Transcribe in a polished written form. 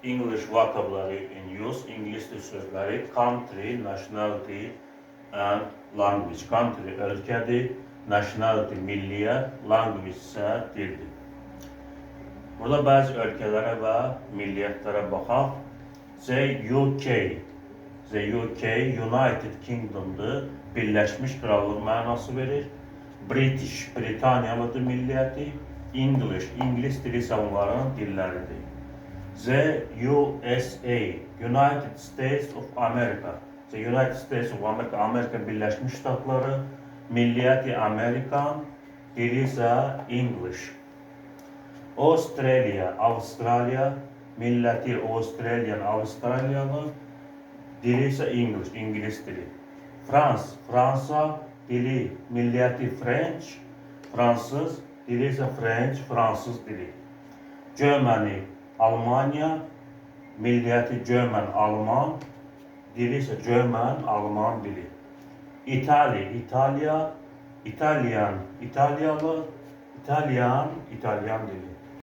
English vocabulary in use, İngiliz dil sözləri, country, nationality and language. Country ölkədir, nationality milliyyət, language isə dildir. Burada bəzi ölkələrə və milliyyətlərə baxaq. The UK, United Kingdom'dır, Birləşmiş Krallıq mənası verir. British, Britaniyalıdır milliyyəti. English, İngilis dili isə onların dilləridir. The USA, United States of America. The United States of America, Amerika Birləşmiş Ştatları, milliyyəti Amerikan, dili isə English. Australia, Avustraliya, milləti Australian, Avustraliyalı, dili isə English, İngilis dili. Fransa, dili, milliyyəti French, Fransız, dili isə French, Fransız dili. Germany, Almanya, milliyyəti German, Alman, dili isə German, Alman dili. İtalya, İtalyan, İtalyalı, İtalyan dili.